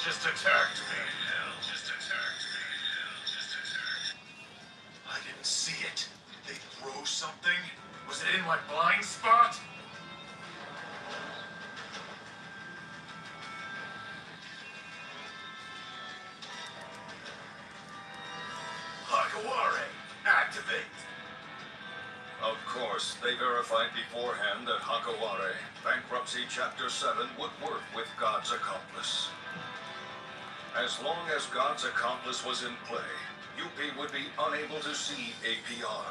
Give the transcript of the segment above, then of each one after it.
just attacked me. I didn't see it. Did they throw something? Was it in my blind spot? Hakaware, activate. Of course, they verified beforehand that Hakaware, Bankruptcy Chapter 7, would work with God's Accomplice. As long as God's Accomplice was in play, UP would be unable to see APR.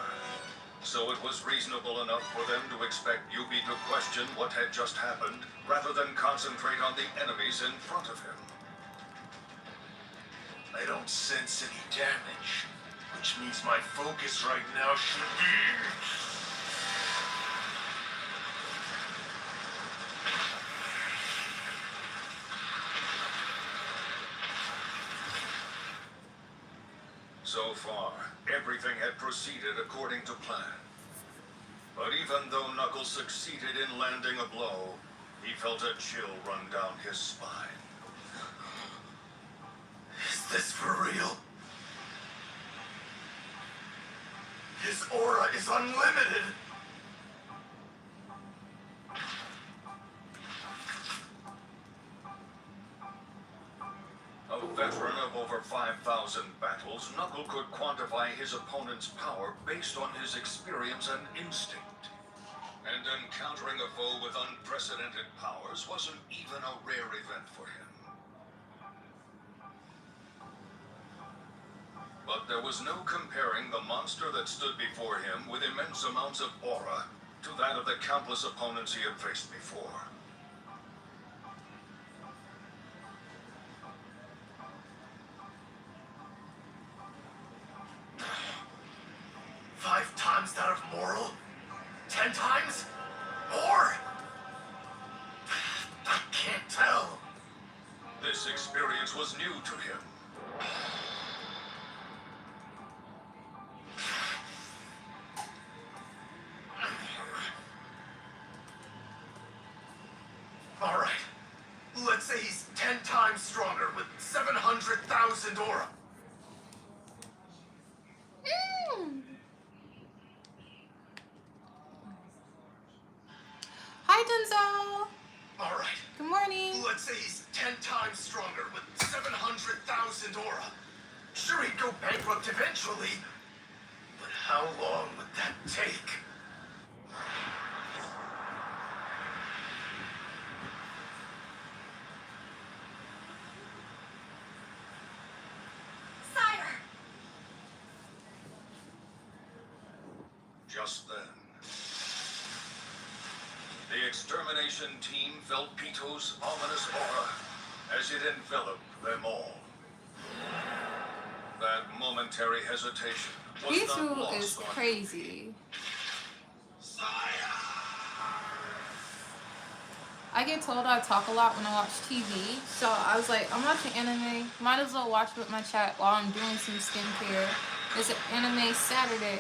So it was reasonable enough for them to expect UP to question what had just happened, rather than concentrate on the enemies in front of him. I don't sense any damage, which means my focus right now should be... So far, everything had proceeded according to plan. But even though Knuckles succeeded in landing a blow, he felt a chill run down his spine. Is this for real? His aura is unlimited! A veteran of over 5,000 battles, Knuckle could quantify his opponent's power based on his experience and instinct. And encountering a foe with unprecedented powers wasn't even a rare event for him. But there was no comparing the monster that stood before him with immense amounts of aura to that of the countless opponents he had faced before. Five times that of Moral? 10 times? More? I can't tell. This experience was new to him. All right. Let's say he's 10 times stronger with 700,000 aura. Hi, Denzel. All right. Good morning. Let's say he's 10 times stronger with 700,000 aura. Sure, he'd go bankrupt eventually, but how long would that take? Sire! Just then, the extermination team felt Pito's ominous aura as it enveloped them all. That momentary hesitation was not Pitu lost is on crazy. Sire! I get told I talk a lot when I watch TV, so I was like, I'm watching anime. Might as well watch with my chat while I'm doing some skincare. It's an anime Saturday.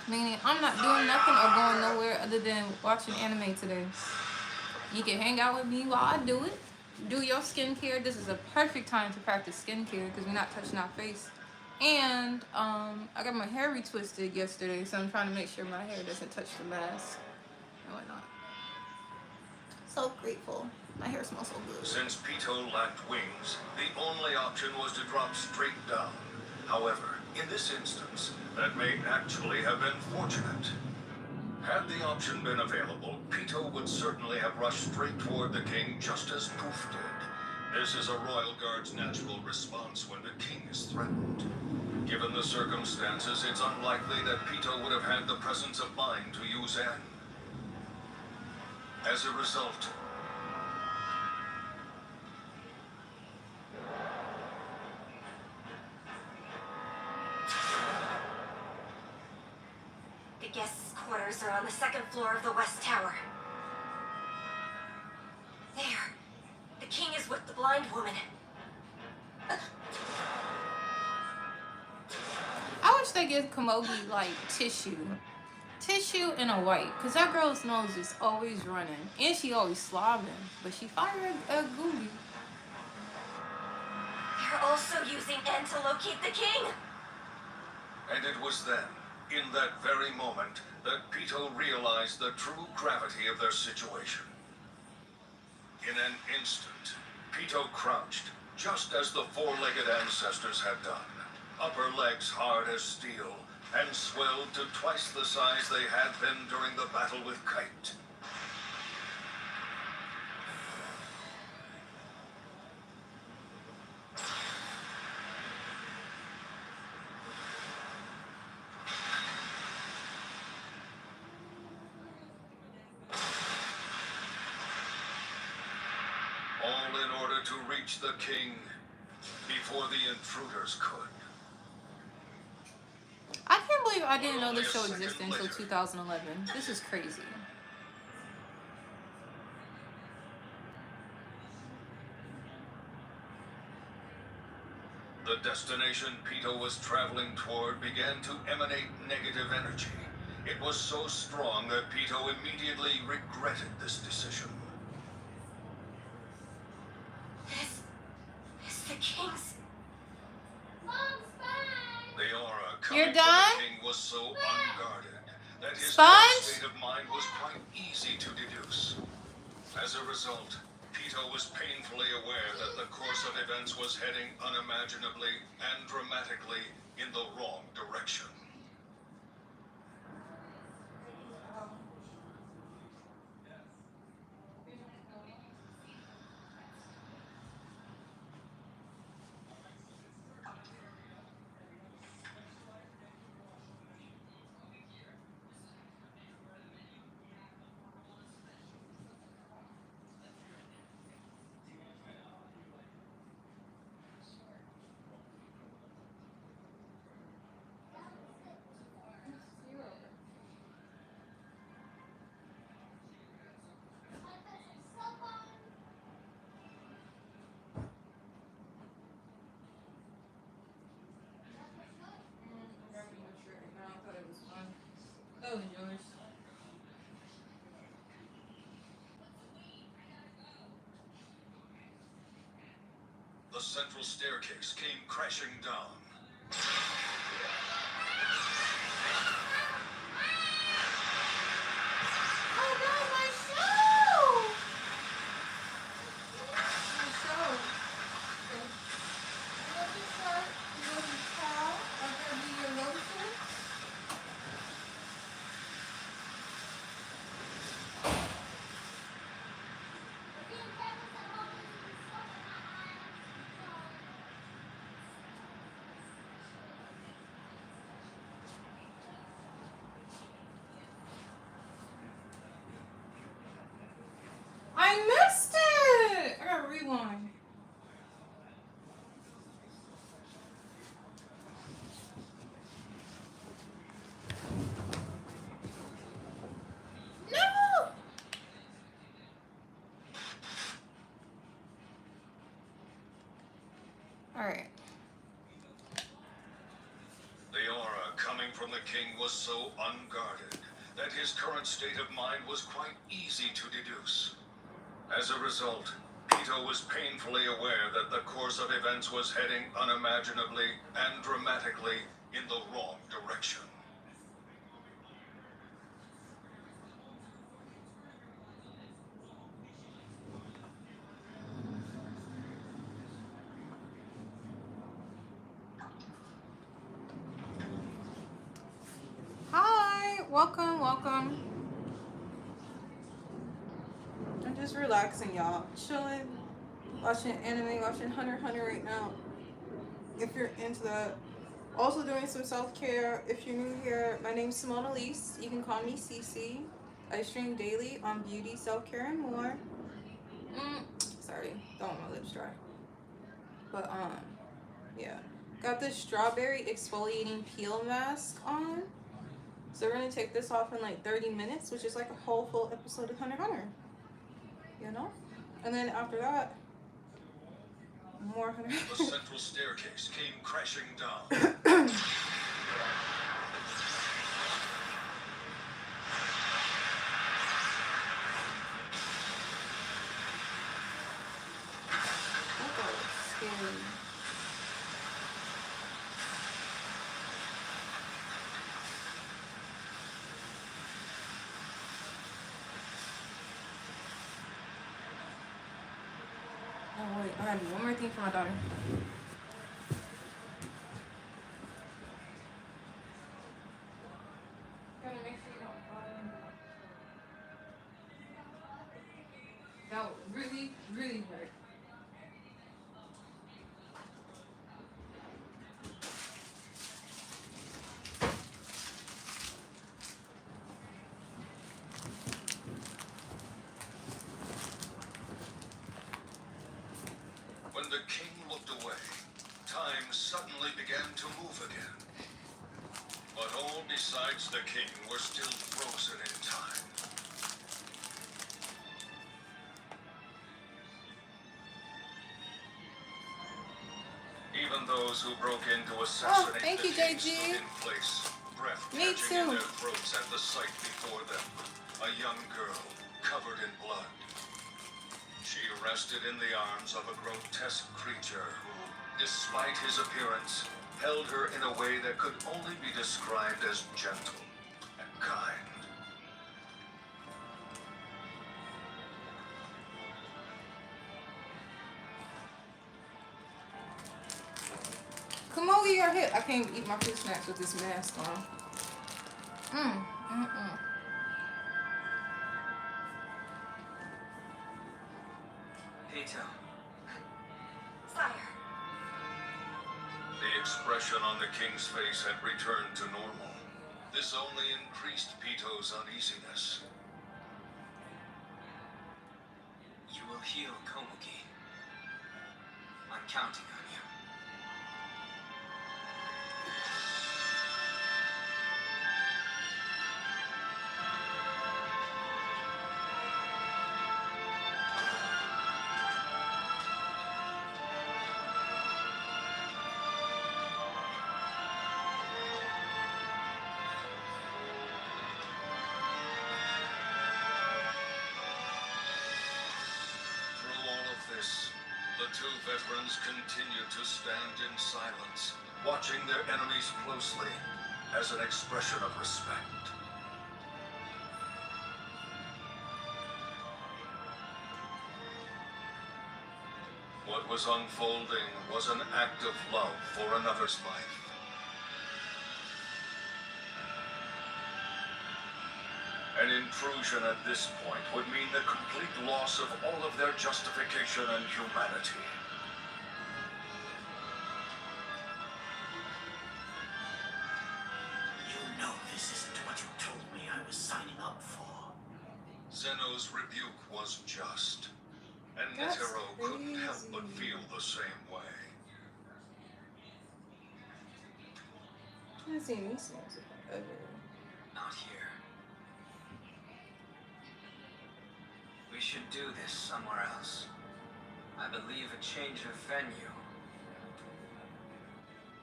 Meaning I'm not doing nothing or going nowhere other than watching anime today. You can hang out with me while I do it. Do your skincare. This is a perfect time to practice skincare because we're not touching our face. And I got my hair retwisted yesterday, so I'm trying to make sure my hair doesn't touch the mask and whatnot. So grateful. My hair smells so good. Since Pito lacked wings, the only option was to drop straight down. However, in this instance, that may actually have been fortunate. Had the option been available, Pito would certainly have rushed straight toward the king just as Poof did. This is a royal guard's natural response when the king is threatened. Given the circumstances, it's unlikely that Pito would have had the presence of mind to use N. As a result, The guests' quarters are on the second floor of the West Tower. There. The king is with the blind woman. I wish they give Komogi like tissue and a wipe, cause that girl's nose is always running and she always slobbing, but she fired a Googie. They're also using N to locate the king. And it was then, in that very moment, that Pito realized the true gravity of their situation. In an instant, Pito crouched, just as the four-legged ancestors had done, upper legs hard as steel, and swelled to twice the size they had been during the battle with Kite. All in order to reach the king before the intruders could. I can't believe I didn't know this show existed until 2011. This is crazy. The destination Pito was traveling toward began to emanate negative energy. It was so strong that Pito immediately regretted this decision. This is the king's. The aura You're coming from done? the king was so unguarded that his Sponge? current state of mind was quite easy to deduce. As a result, Pito was painfully aware that the course of events was heading unimaginably and dramatically in the wrong direction. That was yours. The central staircase came crashing down. Oh no, my show! My show. You want this shirt? You want this towel? Or can I be your lotion? I missed it! I gotta rewind. No! Alright. The aura coming from the king was so unguarded that his current state of mind was quite easy to deduce. As a result, Pito was painfully aware that the course of events was heading unimaginably and dramatically in the wrong direction. Hi, welcome. I'm just relaxing, y'all. Chilling, watching anime, watching Hunter x Hunter right now. If you're into that. Also doing some self-care. If you're new here, my name's Cimonealise. You can call me Cece. I stream daily on beauty, self-care, and more. Sorry, don't want my lips dry. But yeah. Got this strawberry exfoliating peel mask on. So we're gonna take this off in like 30 minutes, which is like a whole full episode of Hunter x Hunter. You know? And then after that, more Hunter x The Hunter. central staircase came crashing down. That was scary. Oh wait, I gotta do one more thing for my daughter. Gotta make sure you don't fall in. That would really, really hurt. When the king looked away, time suddenly began to move again. But all besides the king were still frozen in time. Even those who broke in to assassinate thank the you, king JG. stood in place, breath Me catching in too. their throats at the sight before them. A young girl, covered in blood. She rested in the arms of a grotesque creature who, despite his appearance, held her in a way that could only be described as gentle and kind. Come over your hip. I can't eat my fruit snacks with this mask on. Pito. Sire. The expression on the king's face had returned to normal. This only increased Pito's uneasiness. You will heal Komugi. I'm counting on you. Through all of this, the two veterans continued to stand in silence, watching their enemies closely as an expression of respect. What was unfolding was an act of love for another's life. An intrusion at this point would mean the complete loss of all of their justification and humanity. You know this isn't what you told me I was signing up for. Zeno's rebuke was just, and That's Netero couldn't help but crazy. feel the same way. I haven't seen these things ever. Not here. We should do this somewhere else. I believe a change of venue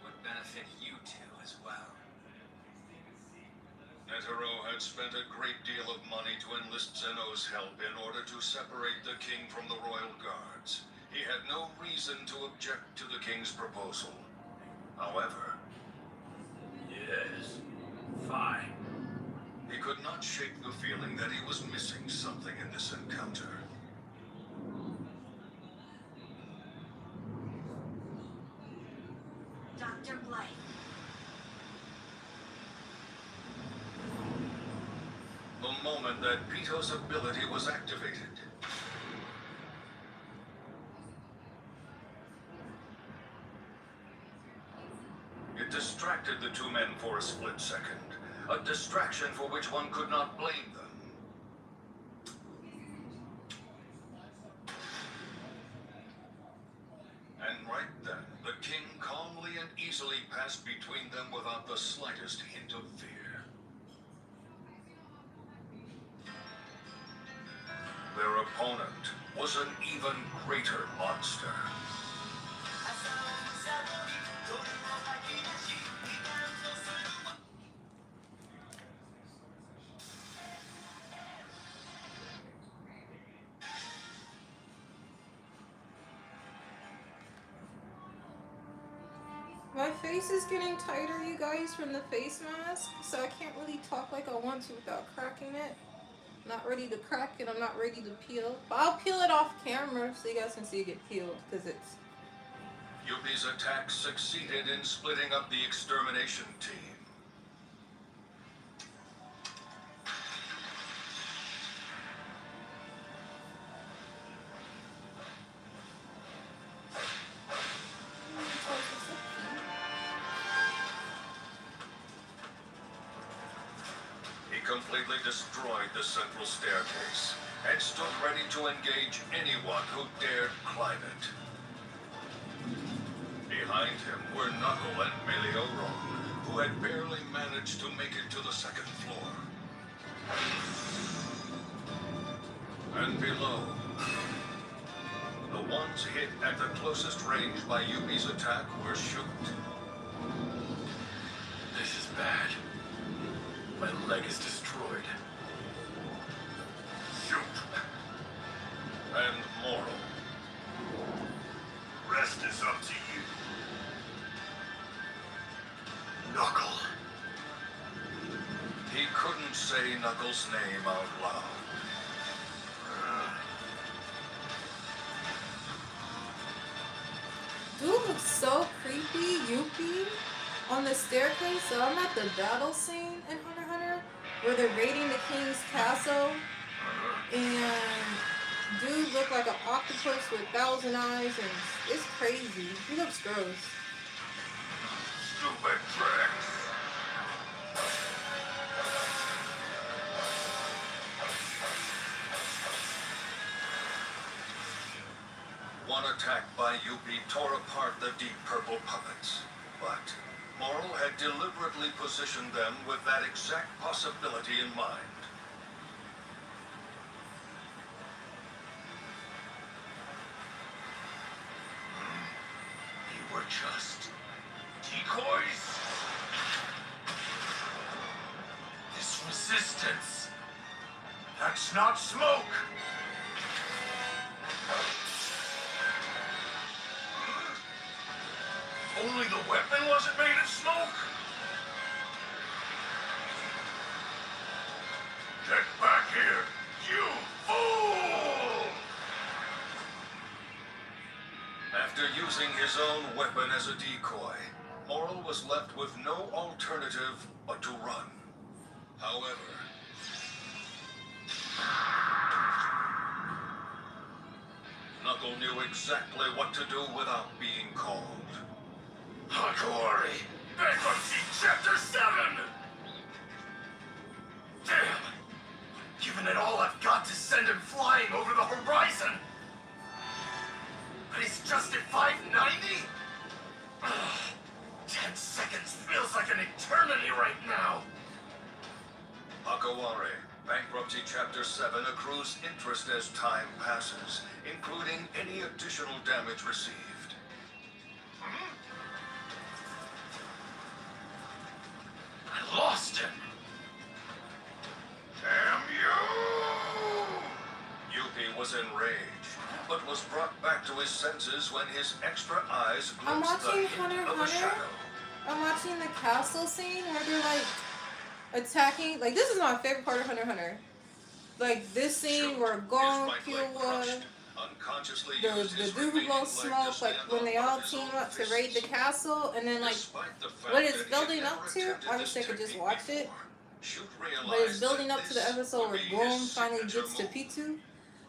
would benefit you two as well. Netero had spent a great deal of money to enlist Zeno's help in order to separate the king from the royal guards. He had no reason to object to the king's proposal. However, Yes, fine. he could not shake the feeling that he was missing something in this encounter. Dr. Blythe. The moment that Pito's ability was activated, it distracted the two men for a split second. A distraction for which one could not blame them. And right then, the king calmly and easily passed between them without the slightest hint of fear. Their opponent was an even greater monster. My face is getting tighter, you guys, from the face mask, so I can't really talk like I want to without cracking it. Not ready to crack and I'm not ready to peel. But I'll peel it off camera so you guys can see it get peeled because it's. Yuppie's attack succeeded in splitting up the extermination team. He completely destroyed the central staircase and stood ready to engage anyone who dared climb it. Behind him were Knuckle and Melioro, who had barely managed to make it to the second floor. And below, the ones hit at the closest range by Yuppie's attack were Shoot. This is bad. My leg is destroyed. Shoot! And Moral. Rest is up to you. Knuckle. He couldn't say Knuckles' name out loud. Dude looks so creepy, Yuppie, on the staircase. So I'm at the battle scene in Hunter x Hunter where they're raiding the king's castle, and dude looked like an octopus with 1,000 eyes, and it's crazy. He looks gross. Stupid tricks! One attack by Yuppie tore apart the deep purple puppets, but Moral had deliberately positioned them with that exact possibility in mind. You were just decoys? This resistance, that's not smoke! Only the weapon wasn't made of smoke? Get back here, you fool! After using his own weapon as a decoy, Moral was left with no alternative but to run. However, Knuckle knew exactly what to do without being called. Hakawari, Bankruptcy Chapter 7! Damn! Given it all I've got to send him flying over the horizon! But he's just at 590? Ugh, 10 seconds feels like an eternity right now! Hakawari, Bankruptcy Chapter 7 accrues interest as time passes, including any additional damage received. I lost him! Damn you! Yuppie was enraged, but was brought back to his senses when his extra eyes I'm glimpsed the watching hint Hunter x of a Hunter. shadow. I'm watching the castle scene where they're like attacking. Like, this is my favorite part of Hunter x Hunter. Like this scene Shoot, where his Gon, right leg Killua, crushed, unconsciously the used his dude who remaining blows leg smoke, to like stand when on they one all of his team own up to raid the fists. castle, and then like Despite the fact what it's that he building had up never to, attempted I this wish I could just technique watch it. before, Shoot But it's realized building that up to the this episode would where be Gon his finally signature gets to move. Pitu,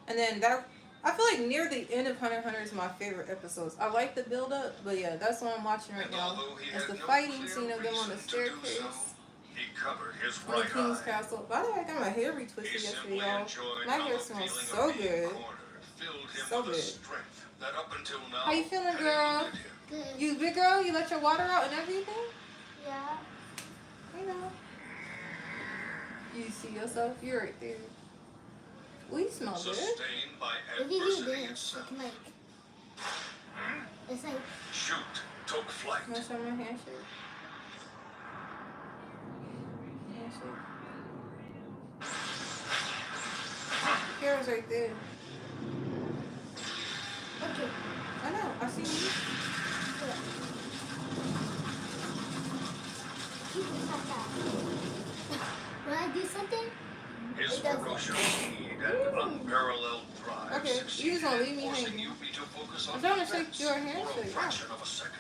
and then that. I feel like near the end of Hunter x Hunter is my favorite episodes. I like the build up, but yeah, that's what I'm watching right And now. although he It's had the no fighting clear scene of them on the reason to do staircase. so, he covered his In the right King's eye. Castle. By the way, I got my hair retwisted He yesterday, simply y'all. enjoyed My how hair the smells feeling so of being good. cornered filled him So with a good. strength that up until now How you feeling, had girl? eluded him. Good. You big girl, you let your water out and everything? Yeah. You know. You see yourself? You're right there. We smell good. Sustained by If you do adversity this, itself, you can like, it's like, Shoot took flight. Can I show my handshake? Handshake. Kara's right there. okay. I know. I see you. You can have that. When I do something, His it does ferocious it. You just gonna leave me forcing hanging. Yuppie to focus I'm on trying to shake defense your hand, for so a yeah. fraction of a second.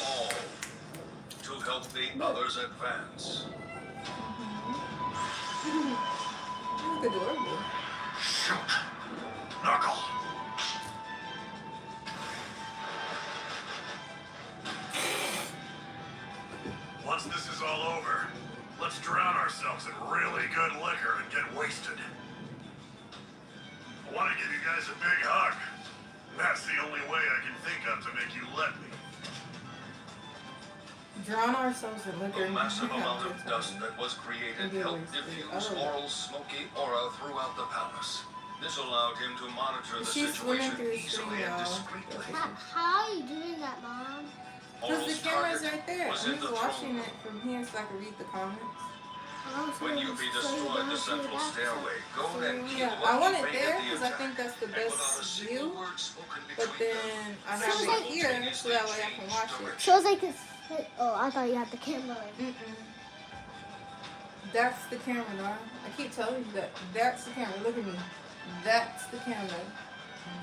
All to help the others advance. Look adorable. Shoot! Knuckle! Once this is all over, let's drown ourselves in really good liquor and get wasted. I want to give you guys a big hug. That's the only way I can think of to make you let me. Drown ourselves in liquor The and massive have amount good of time. dust that was created Maybe helped wasted. diffuse I don't know. Oral's smoky aura throughout the palace. This allowed him to monitor the She's swimming situation through the stream, easily and y'all. discreetly. How are you doing that, Mom? Because the Oral's camera's target right there. was I'm in the just watching throne it room. from here so I can read the comments. When Yuppie destroyed the central stairway, Gon and Yeah, Killua I want it evaded there the because I attack. think that's the And without a best single view. word spoken But between them, then I So have it's it like- here so that way I can watch it. So it's like this. Oh, I thought you had the camera. Mm-mm. That's the camera, dog. I keep telling you that. That's the camera. Look at me. That's the camera.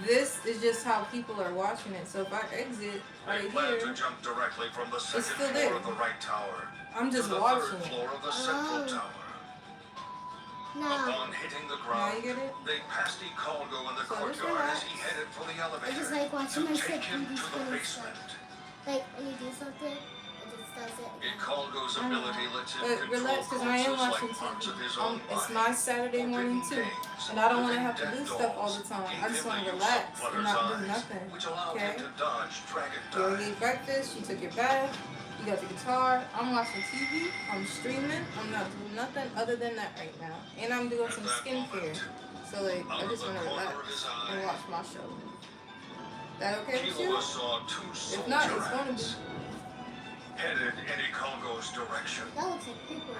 This is just how people are watching it. So if I exit They right planned to here, jump directly from the second still floor there. of the right tower I'm to just the watching third it. floor of the central Oh. tower. No. Upon hitting the Now ground, you get it? they passed Ikalgo in the So just courtyard as relax. he headed for the I elevator just like watching to my take him siblings to the finish basement. Like when you do something, it just does it. Ikalgo's I know. ability lets him But control relax because I am corpses watching like parts of TV. his own It's body. my Saturday morning too. And I don't want to have to do stuff all the time. I just want to relax and not do nothing. Which allowed Okay? him to dodge dragon You already dive. ate breakfast, you took your bath, you got the guitar, I'm watching TV, I'm streaming, I'm not doing nothing other than that right now. And I'm doing some skincare. So like, I just want to relax and watch my show. That okay with you? Killua saw two If not, soldier it's gonna be. ants headed in Ikalgo's direction. That looks like people.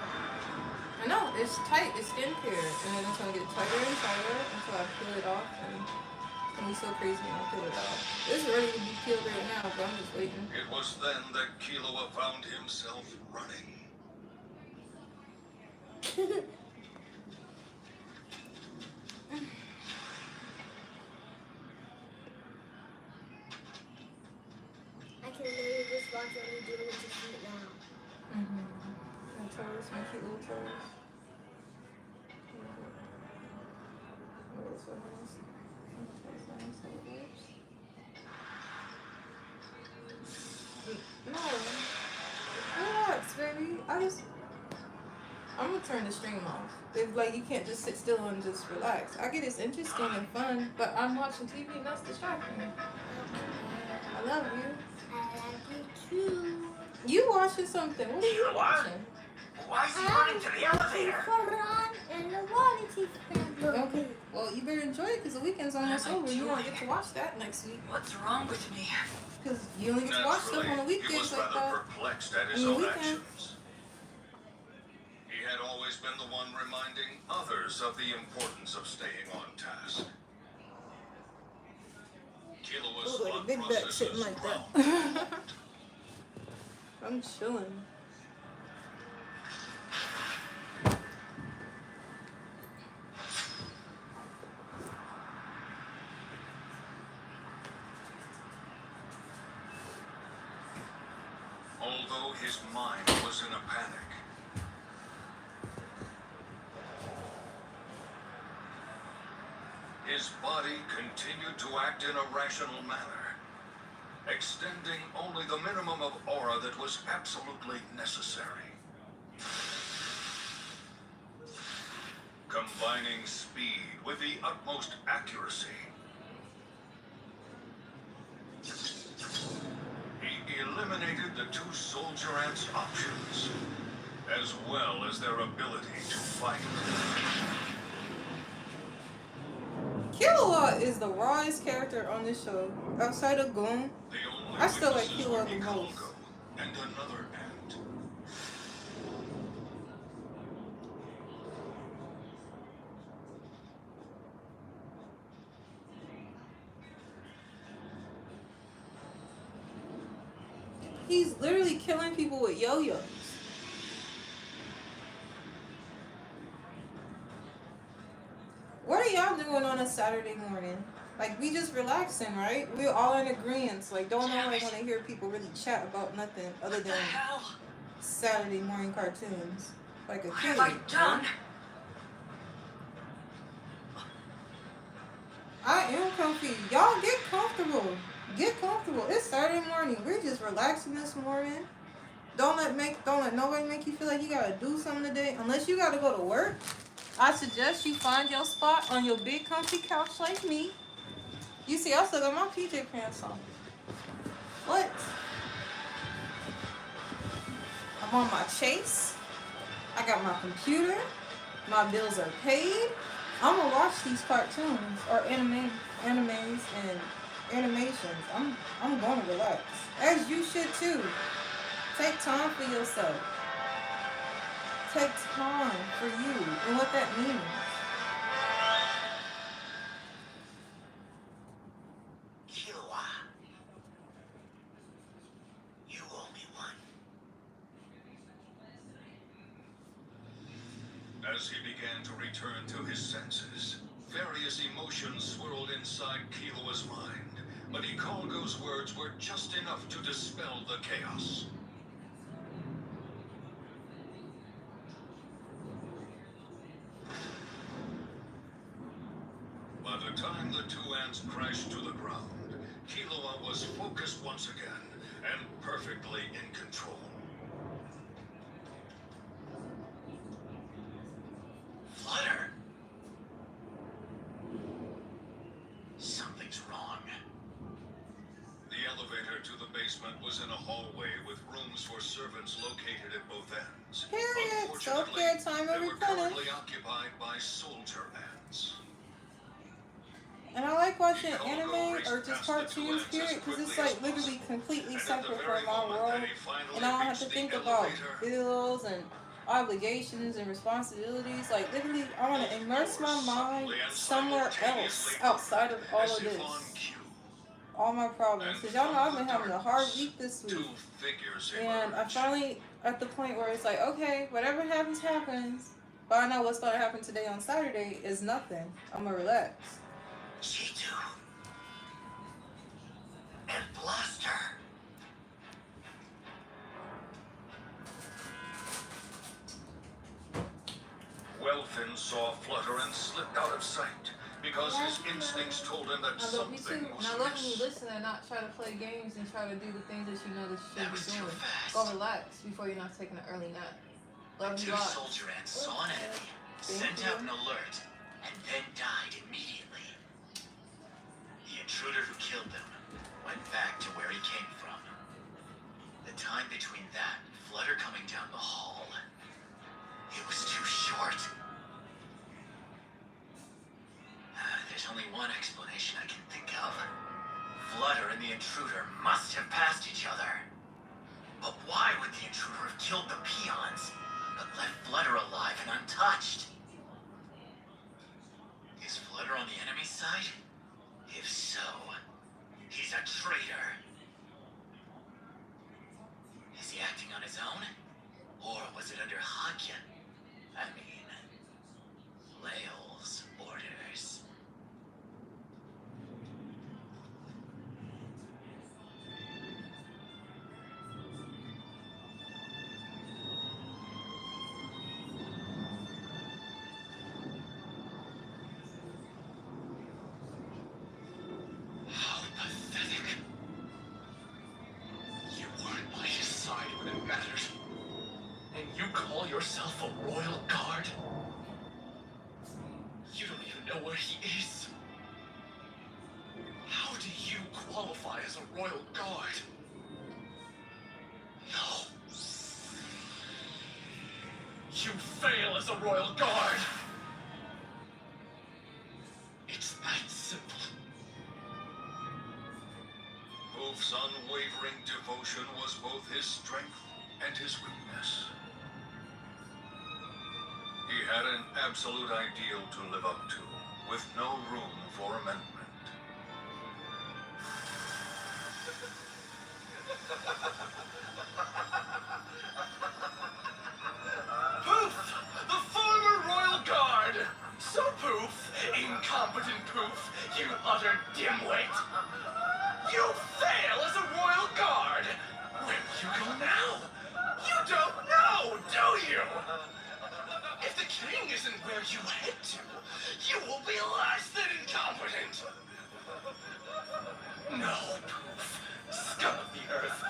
I know, it's tight, it's skincare. And then it's gonna get tighter and tighter until I peel it off. And it's gonna be so crazy when I peel it off. It's ready to be peeled right now, but I'm just waiting. It was then that Killua found himself running. I can literally just watch what you do with your feet now. My toes, my cute little toes. No. Relax, baby. I'm gonna turn the stream off. It's like you can't just sit still and just relax. I get it's interesting and fun, but I'm watching TV and that's distracting me. I love you. I love you too. You watching something? What are you watching? Why is he running to the elevator? Okay. Well, you better enjoy it because the weekend's almost over. You won't get to watch that next week What's wrong with me? because you only get to watch stuff on the Naturally, he weekends was like rather that. perplexed at his On the own weekend. actions. He had always been the one reminding others of the importance of staying on task. Killua's Ooh, like a thought big back processes sitting like that. grounded. I'm chilling. Although his mind was in a panic, his body continued to act in a rational manner, extending only the minimum of aura that was absolutely necessary. Combining speed with the utmost accuracy, he eliminated the two soldier ants' options, as well as their ability to fight. Killua is the rawest character on this show. Outside of Gon, The only I still like witnesses Killua were the most. Ikalgo and another ant. he's literally killing people with yo-yos. are y'all doing on a Saturday morning? Like, we just relaxing, right? We're all in agreement. Like, don't nobody want to hear people really chat about nothing other What the than hell? Saturday morning cartoons. Like a What kid. have I done? I am comfy. Y'all get comfortable. Get comfortable. It's Saturday morning. We're just relaxing this morning. Don't let nobody make you feel like you gotta do something today. Unless you gotta go to work. I suggest you find your spot on your big comfy couch like me. You see, I still got my PJ pants on. What? I'm on my chase. I got my computer. My bills are paid. I'm gonna watch these cartoons or animes and animations. I'm gonna relax, as you should too. Take time for yourself. Take time for you and what that means. Killua, you owe me one. As he began to return to his senses, various emotions swirled inside Killua's mind, but Ikalgo's words were just enough to dispel the chaos. By the time the two ants crashed to the ground, Killua was focused once again and perfectly in control. Flutter. Something's wrong. The elevator to the basement was in a hallway with rooms for servants located at both ends. Period. Unfortunately, Self-care time they to were replenish. currently occupied by soldier ants. And I like watching anime or just cartoons, period, because it's like literally completely separate from my world. And I don't have to think about bills and obligations and responsibilities. Like, literally, I want to immerse my mind somewhere else outside of all of this. All my problems. Because y'all know I've been having a hard week this week. And I finally at the point where it's like, okay, whatever happens, happens. But I know what's going to happen today on Saturday is nothing. I'm going to relax. G2 and Blaster. Welfin saw Flutter and slipped out of sight because his instincts told him that I love you something too. was And I love when you amiss. listen and not try to play games and try to do the things that you know that you That should was be too doing. fast. Go relax before you're not taking an early nap. Love you Two lots. soldier ants saw an enemy, sent out an alert, and then died immediately. The intruder who killed them went back to where he came from. The time between that and Flutter coming down the hall, it was too short. There's only one explanation I can think of. Flutter and the intruder must have passed each other. But why would the intruder have killed the peons, but left Flutter alive and untouched? Is Flutter on the enemy side? If so, he's a traitor. Is he acting on his own? Or was it under Hadyan? I mean, Lael's orders. How pathetic. You weren't by his side when it mattered. And you call yourself a royal guard? You don't even know where he is. How do you qualify as a royal guard? No. You fail as a royal guard. It's that simple. Hoof's unwavering devotion was both his strength and his weakness. He had an absolute ideal to live up to, with no room for amendment. Poof! The former royal guard! So Poof, in incompetent poof! You utter dimwit! You fail as a royal guard! Where will you go now? You don't know, do you? If the king isn't where you head to, you will be less than incompetent! No, poof. Scum of the earth.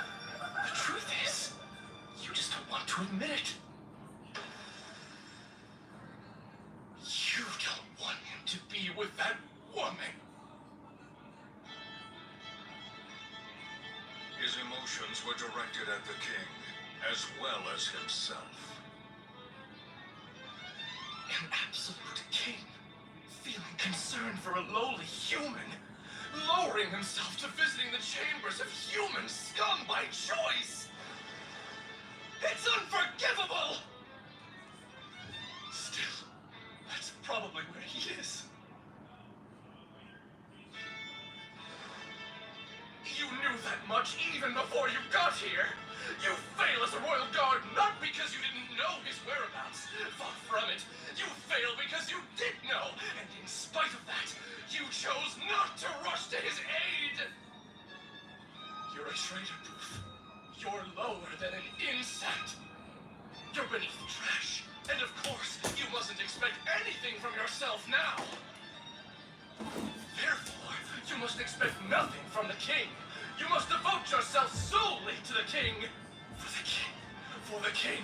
The truth is, you just don't want to admit it. You don't want him to be with that woman. His emotions were directed at the king, as well as himself. An absolute king, feeling concern for a lowly human, lowering himself to visiting the chambers of human scum by choice. It's unforgivable! Still, that's probably where he is. You knew that much even before you got here. You fail as a royal guard not because you didn't know his whereabouts. Far from it. You fail because you did know, and in spite of that, you chose not to rush to his aid. You're a traitor, Booth. You're lower than an insect. You're beneath trash. And of course, you mustn't expect anything from yourself now. Therefore, you must expect nothing from the king. You must devote yourself solely to the king. For the king. For the king.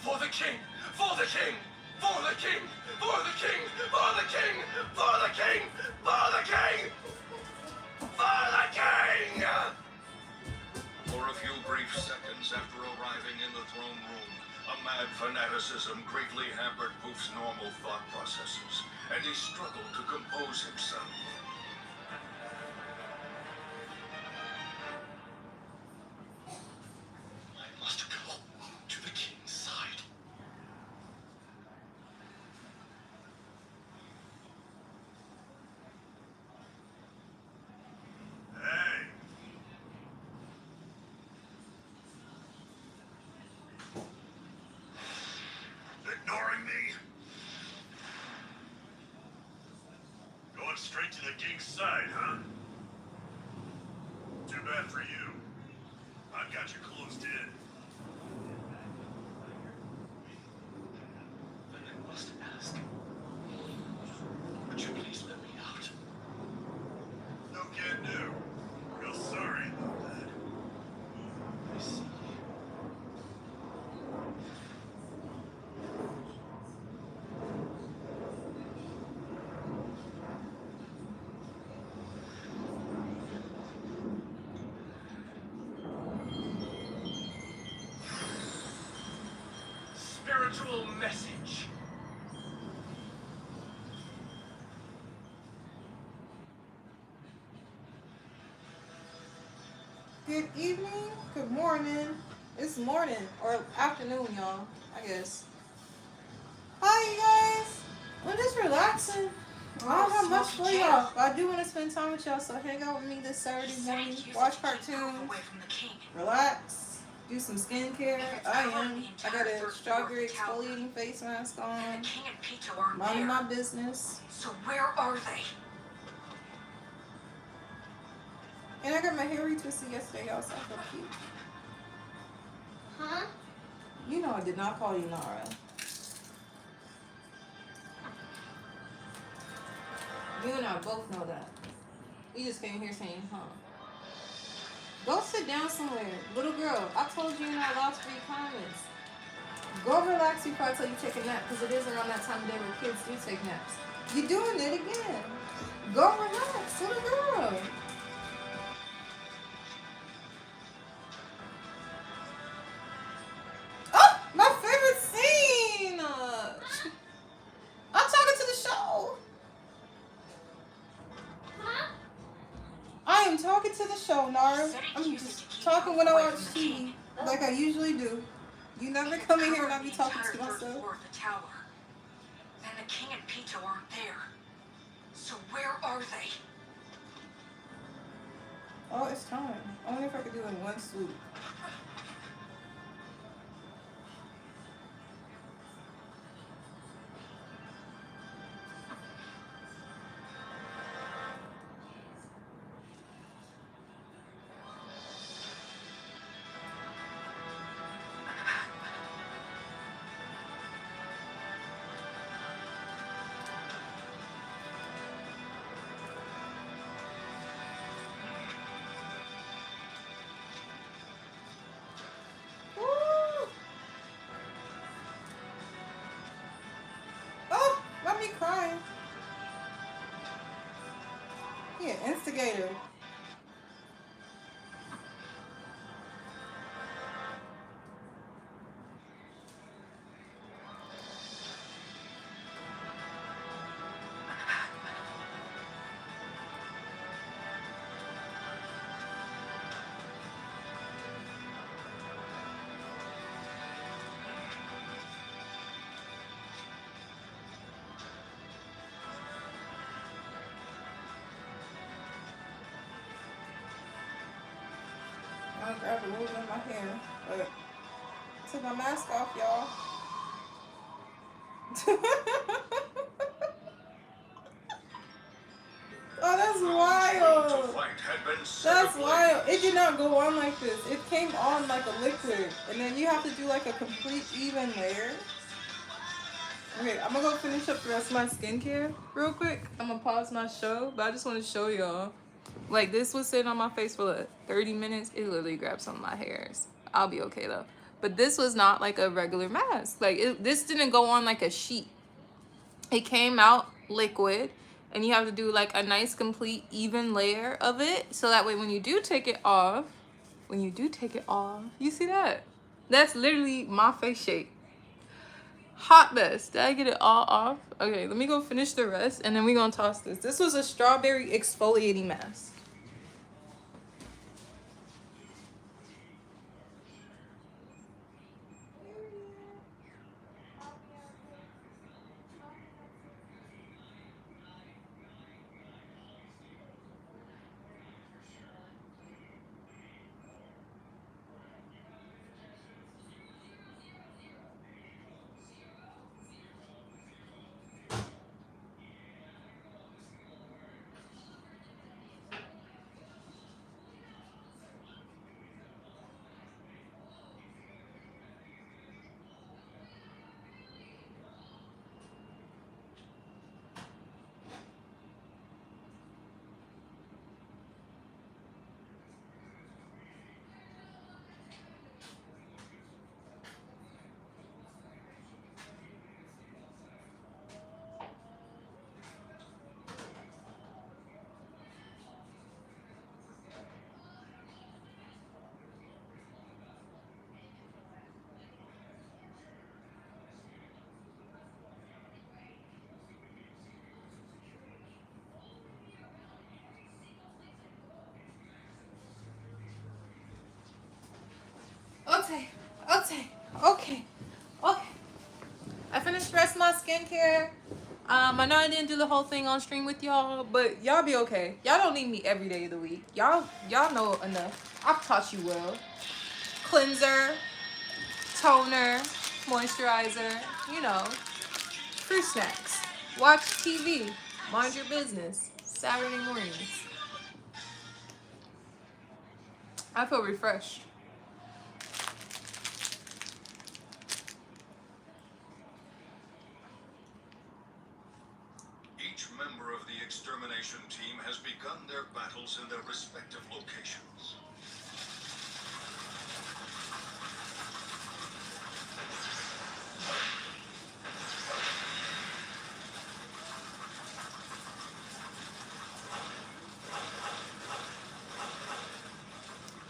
For the king. For the king. For the king. For the king. For the king. For the king. For the king. For the king. For a few brief seconds after arriving in the throne room, a mad fanaticism greatly hampered Poof's normal thought processes, and he struggled to compose himself. I must go to the king's side. Hey! Ignoring me? Going straight to the king's side, huh? Too bad for you. I've got you closed in. Then I must ask. Would you please let me out? No can do. Real sorry about that. I see. Spiritual message. Good evening, good morning. It's morning or afternoon, y'all, I guess. Hi, you guys. I'm just relaxing. I don't have much for y'all, but I do want to spend time with y'all, so hang out with me this Saturday morning, watch cartoons, relax, do some skincare. I got a strawberry exfoliating face mask on, And the king and Pito aren't minding there. my business. So where are they? And I got my hair retwisted yesterday, y'all, so I feel cute. Huh? You know I did not call you Nara. You and I both know that. You just came here saying, huh? Go sit down somewhere. Little girl, I told you you're not allowed to read comments. Go relax before I tell you take a nap, because it is around that time of day where kids do take naps. You're doing it again. Go relax, little girl. Oh, my favorite scene! I'm talking to the show. Huh? I am talking to the show, Nara. I'm just talking when I watch TV, like I usually do. You never come in here and I be talking to myself. Floor of the tower. And the king and Pito aren't there. So where are they? Oh, it's time. I wonder if I could do it in one swoop. Instigator. I grabbed a little bit in my hair, but took my mask off, y'all. Oh, that's wild. That's wild. It did not go on like this. It came on like a liquid, and then you have to do like a complete even layer. Okay, I'm gonna go finish up the rest of my skincare real quick. I'm gonna pause my show, but I just want to show y'all. Like, this was sitting on my face for like 30 minutes. It literally grabbed some of my hairs. I'll be okay though. But this was not like a regular mask. Like, this didn't go on like a sheet. It came out liquid, and you have to do like a nice complete even layer of it, so that way when you do take it off, you see that? That's literally my face shape. Hot mess. Did I get it all off? Okay, let me go finish the rest, and then we're gonna toss this. This was a strawberry exfoliating mask. Okay. I finished the rest of my skincare. I know I didn't do the whole thing on stream with y'all, but y'all be okay. Y'all don't need me every day of the week. Y'all know enough. I've taught you well. Cleanser, toner, moisturizer, you know, fruit snacks. Watch TV. Mind your business. Saturday mornings. I feel refreshed. Each member of the extermination team has begun their battles in their respective locations.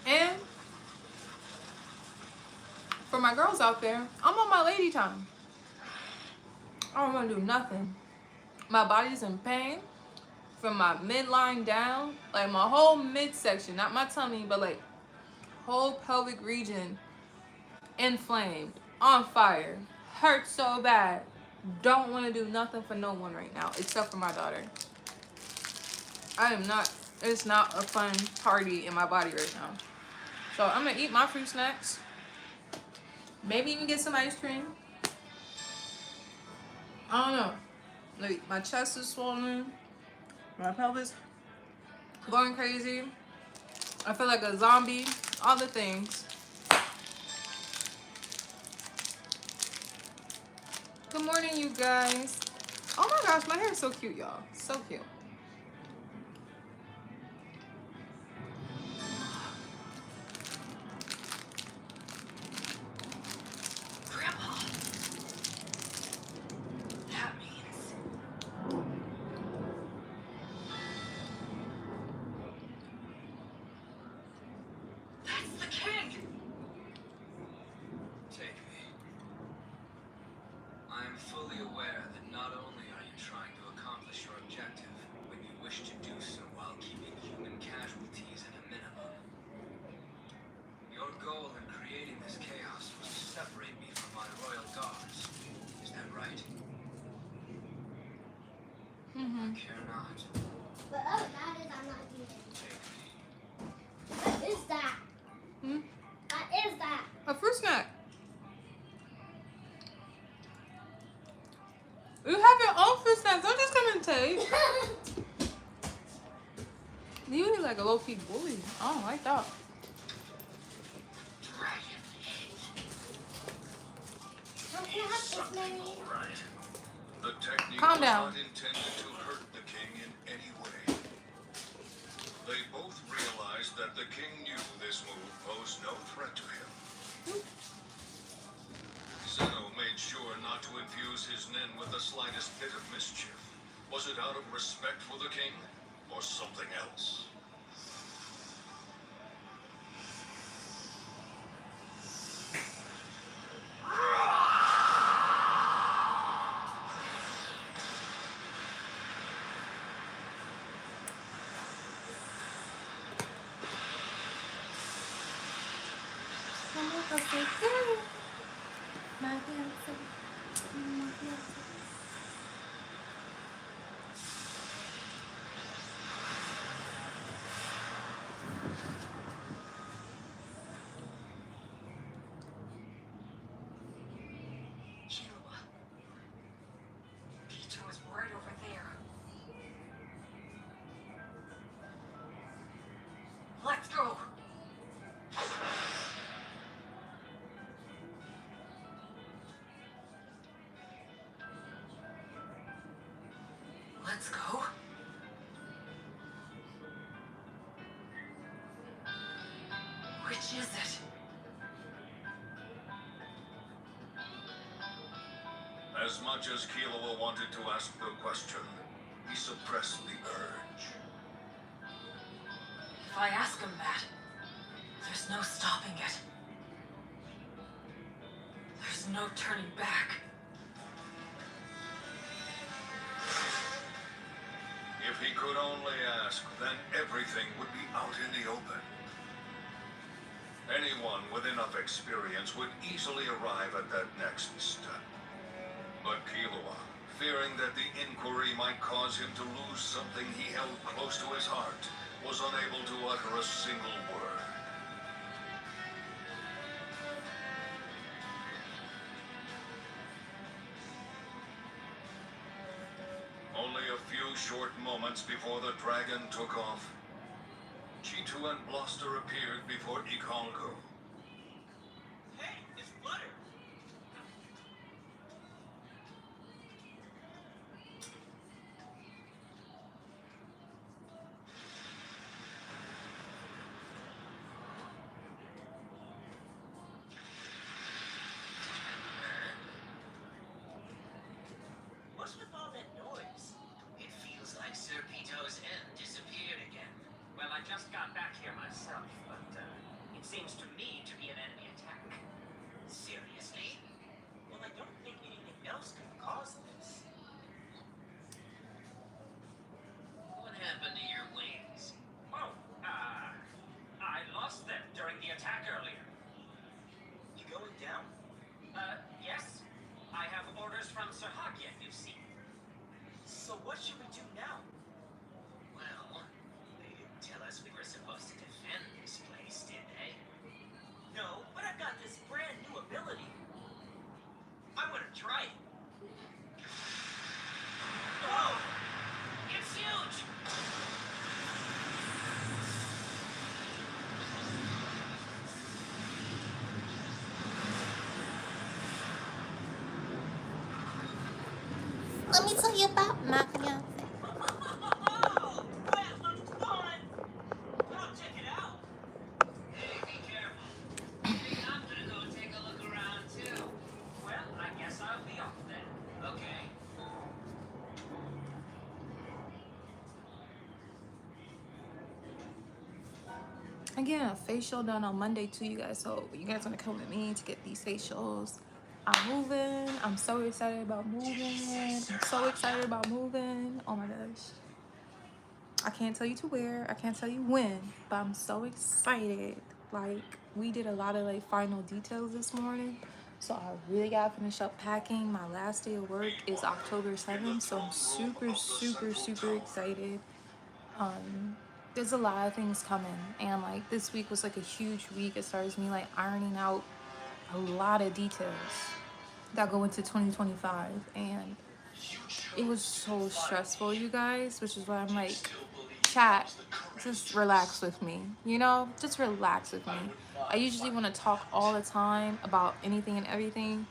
And for my girls out there, I'm on my lady time. I don't want to do nothing. My body's in pain from my midline down, like my whole midsection, not my tummy, but like whole pelvic region inflamed, on fire, hurts so bad. Don't want to do nothing for no one right now except for my daughter. It's not a fun party in my body right now. So I'm gonna eat my fruit snacks, maybe even get some ice cream. I don't know. Like, my chest is swollen, my pelvis going crazy. I feel like a zombie. All the things. Good morning, you guys. Oh my gosh, my hair is so cute, y'all. So cute. Grandpa. That means separate me from my royal guards. Is that right? Mm-hmm. I care not. But oh, that is I'm not doing it. Take me. What is that? Hmm? What is that? A fruit snack. You have your own fruit snacks. Don't just come and take. You look like a low-key bully. I don't like that. Dragon head. How can I have this Something, many? all right. The technique Calm was down. not intended to hurt the king in any way. They both realized that the king knew this move posed no threat to him. Zeno made sure not to infuse his men with the slightest bit of mischief. Was it out of respect for the king, or something else? Killua. Peter was right over there. Let's go. Let's go. Which is it? As much as Killua wanted to ask the question, he suppressed the urge. If I ask him that, there's no stopping it. There's no turning back. If he could only ask, then everything would be out in the open. Anyone with enough experience would easily arrive at that next step. But Killua, fearing that the inquiry might cause him to lose something he held close to his heart, was unable to utter a single word. Only a few short moments before the dragon took off, Chitu and Bluster appeared before Ikalgo. Hey, it's Butter. What's with all that noise? It feels like Sir Pito's end disappeared again. Well, I just got back here myself, but it seems to me to be an enemy attack. Seriously? Well, I don't think anything else could cause this. What happened to your wings? Oh, I lost them during the attack earlier. You going down? Yes. I have orders from Sir Hakia, you see. So what should we do now? Well, they didn't tell us we were supposed to defend this place, did they? No, but I've got this brand new ability. I want to try it. Oh! It's huge! Let me tell you about my fiance. Oh, that looks fun! I'll check it out. Hey, be careful. I think I'm gonna go take a look around too. Well, I guess I'll be off then. Okay. I'm getting a facial done on Monday too, you guys. So you guys want to come with me to get these facials? I'm moving. I'm so excited about moving. I'm so excited about moving. Oh my gosh. I can't tell you to where. I can't tell you when. But I'm so excited. Like, we did a lot of like final details this morning. So I really gotta finish up packing. My last day of work is October 7th, so I'm super excited. There's a lot of things coming, and like this week was like a huge week as far as me like ironing out a lot of details that go into 2025, and it was so stressful, you guys, which is why I'm like, chat, just relax with me, you know, just relax with me. I usually want to talk all the time about anything and everything.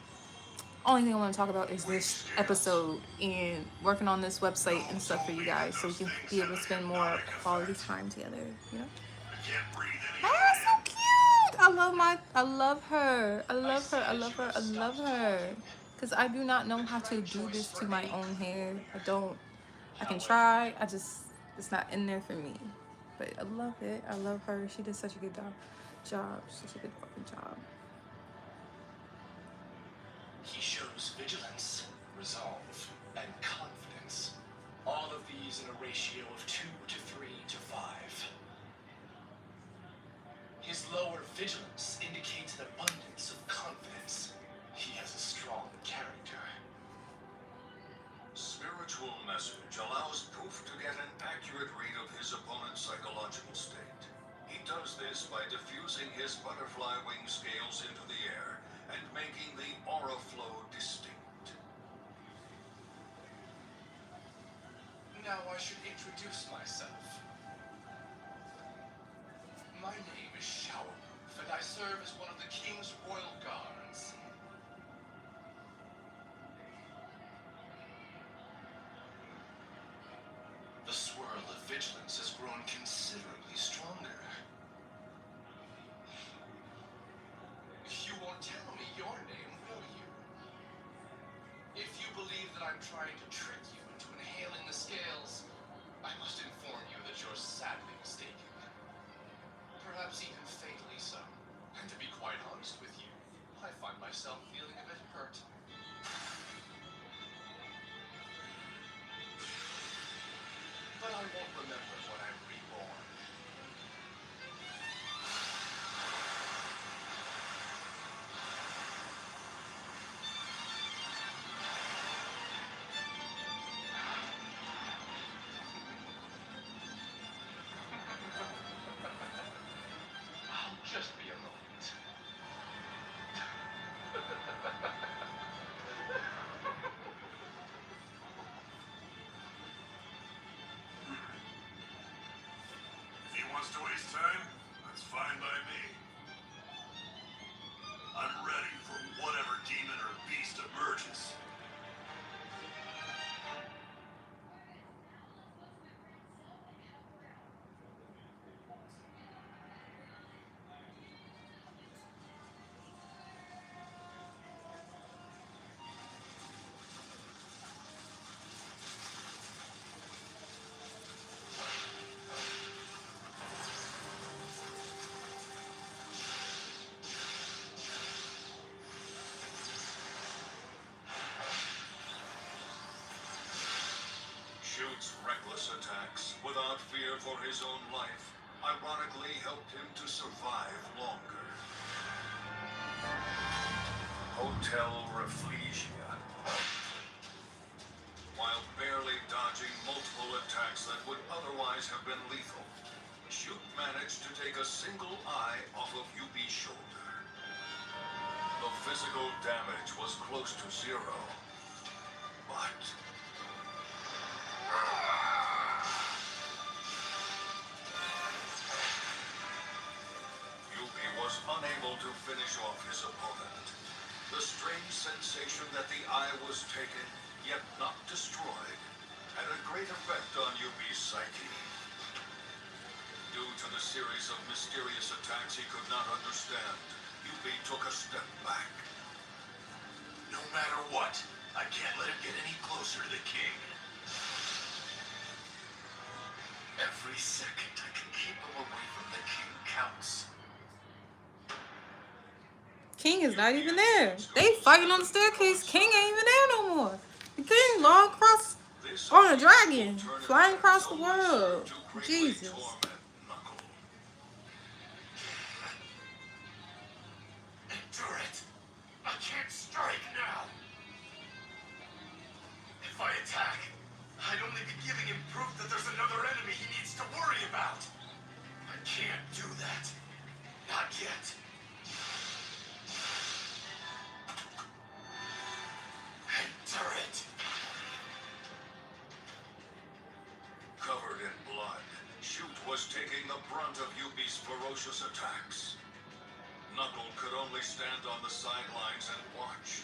Only thing I want to talk about is this episode and working on this website and stuff for you guys, so we can be able to spend more quality time together, you know. Oh, so cute! I love her. I love her. Because I do not know how to do this to my own hair. I don't. I can try. It's not in there for me. But I love it. I love her. She did such a good job. Such a good fucking job. He shows vigilance, resolve, and confidence. All of these in a ratio of 2 to 3 to 5. His lower vigilance indicates an abundance of confidence. He has a strong character. Spiritual message allows Poof to get an accurate read of his opponent's psychological state. He does this by diffusing his butterfly wing scales into the air and making the aura flow distinct. Now I should introduce myself. My name is Showerproof, and I serve as one of the King's Royal Guards. The swirl of vigilance has grown considerably stronger. You won't tell me your name, will you? If you believe that I'm trying to trick you into inhaling the scales, I must inform you that you're sadly mistaken. Perhaps even fatally so. And to be quite honest with you, I find myself feeling a bit hurt. But I won't remember when I'm reborn. I'll just be a moment. If he wants to waste time, that's fine by me. I'm ready for whatever demon or beast emerges. Shoots reckless attacks without fear for his own life, ironically helped him to survive longer. Hotel Reflegia. While barely dodging multiple attacks that would otherwise have been lethal, Shoot managed to take a single eye off of Yubi's shoulder. The physical damage was close to zero, but Yubi was unable to finish off his opponent. The strange sensation that the eye was taken, yet not destroyed, had a great effect on Yubi's psyche. Due to the series of mysterious attacks he could not understand, Yubi took a step back. No matter what, I can't let him get any closer to the king. Every second I can keep him away from the king counts. King is not even there. They fighting on the staircase. King ain't even there no more. The king long across on a dragon, flying across the world. Jesus. Endure it. I can't attack. I'd only be giving him proof that there's another enemy he needs to worry about. I can't do that. Not yet. Enter it. Covered in blood, Shoot was taking the brunt of Yubi's ferocious attacks. Knuckle could only stand on the sidelines and watch.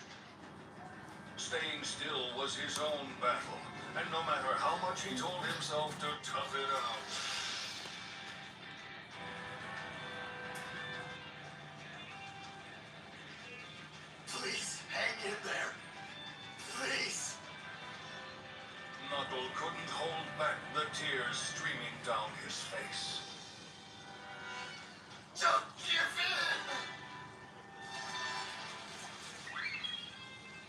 Staying still was his own battle, and no matter how much he told himself to tough it out, Please, hang in there. Please. Knuckle couldn't hold back the tears streaming down his face. Don't give in.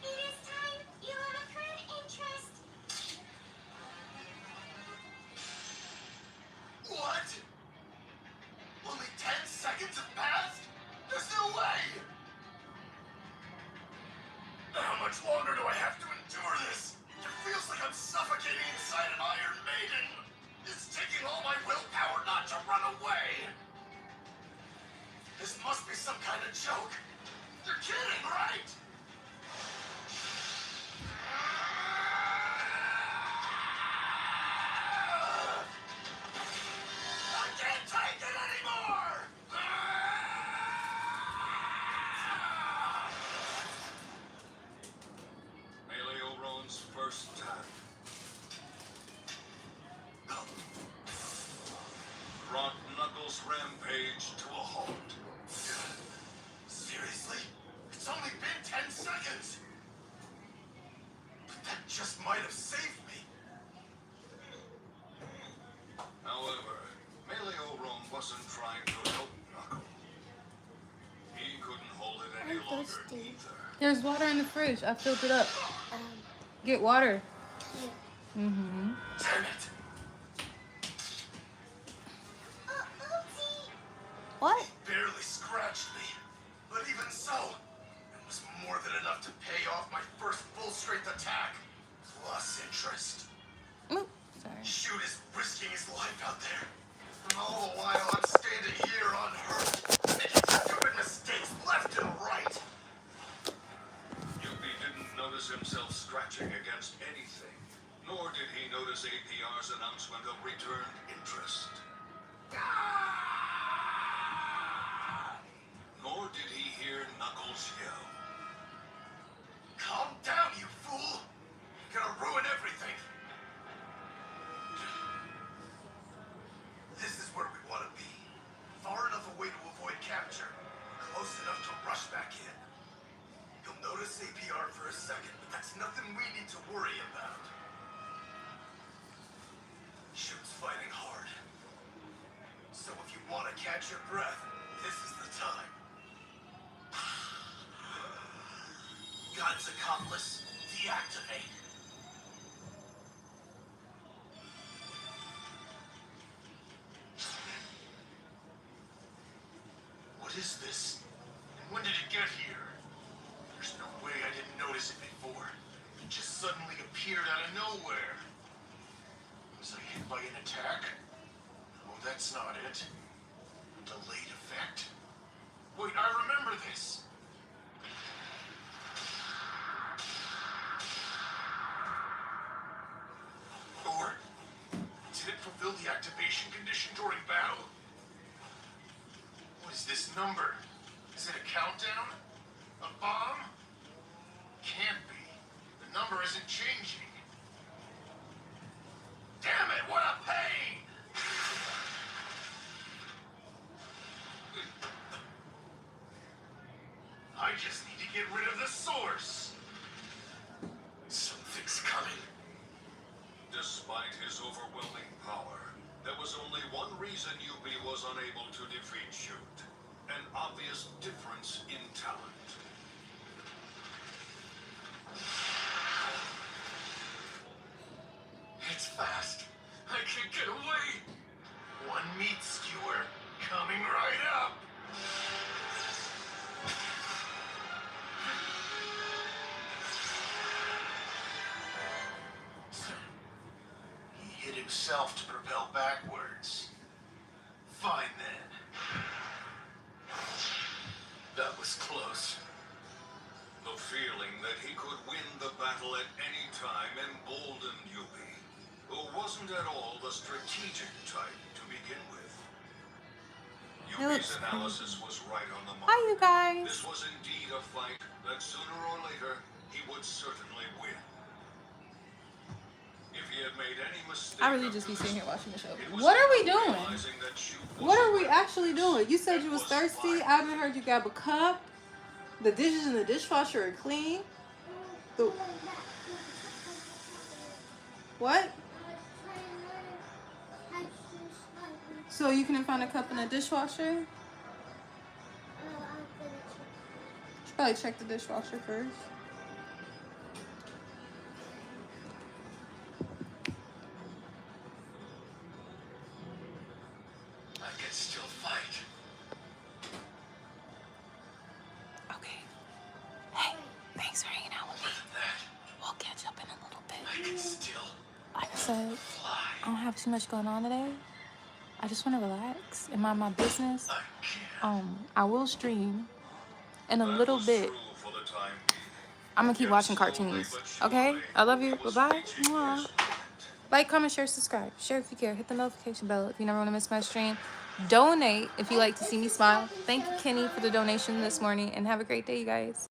It is time you have accrued interest. What? Only 10 seconds have passed? There's no way! How much longer do I have to endure this? It feels like I'm suffocating inside an Iron Maiden. It's taking all my willpower not to run away. This must be some kind of joke. You're kidding, right? I can't take it anymore! Meleoron's first tap brought Knuckles' rampage to a halt. Seriously? It's only been 10 seconds. But that just might have saved me. However, Meleoron wasn't trying to help Knuckle. He couldn't hold it any I'm longer thirsty. either. There's water in the fridge. I filled it up. Um, Get water. yeah. Mm-hmm. Damn it. Oopsie. What? Barely scratched me. But even so, it was more than enough to pay off my first full-strength attack. Plus interest. Oop. Sorry. Shoot is risking his life out there. And all the while I'm standing here unhurt, making stupid mistakes left and right. Yubi didn't notice himself scratching against anything, nor did he notice APR's announcement of returned interest. Nor did he hear Knuckles yell. Calm down, you fool! You're gonna ruin everything. This is where we want to be. Far enough away to avoid capture, close enough to rush back in. You'll notice APR for a second, but that's nothing we need to worry about. Shoot's fighting hard. So if you want to catch your breath, this is the time. God's accomplice, deactivate. What is this? And when did it get here? There's no way I didn't notice it before. It just suddenly appeared out of nowhere. Was I hit by an attack? Oh, that's not it. Delayed effect? Wait, I remember this. Or did it fulfill the activation condition during battle? What is this number? Is it a countdown? A bomb? Can't be. The number isn't changing. Damn it, what a pain! I just need to get rid of the source. Something's coming. Despite his overwhelming power, there was only one reason Yubi was unable to defeat Shoot. An obvious difference in talent. It's fast. I can get away. One meat skewer coming right up. himself to propel backwards. Fine then. That was close. The feeling that he could win the battle at any time emboldened Yuppie, who wasn't at all the strategic type to begin with. Yuppie's analysis was right on the mark. Hi, you guys. This was indeed a fight that sooner or later he would certainly win. If he had made any mistake, I really just be sitting here watching the show. it was What are we in doing? realizing that Shu What are we wasn't actually doing? You said you was thirsty. I haven't heard you grab a cup. The dishes in the dishwasher are clean. The what? So you couldn't find a cup in the dishwasher? You should probably check the dishwasher first. I can still fight. Okay. Hey, thanks for hanging out with me. More than that, We'll catch up in a little bit. I can still Like I said, fly. I don't have too much going on today. I just want to relax and mind my business. I can. I will stream in a That little was bit. true for the time being. I'm gonna keep Yet watching slowly cartoons. but surely, Okay? I love you. it was Bye-bye. reaching Mwah. its end. Like, comment, share, subscribe. Share if you care. Hit the notification bell if you never want to miss my stream. Donate if you like to see me smile. Thank you, Kenny, for the donation this morning. And have a great day, you guys.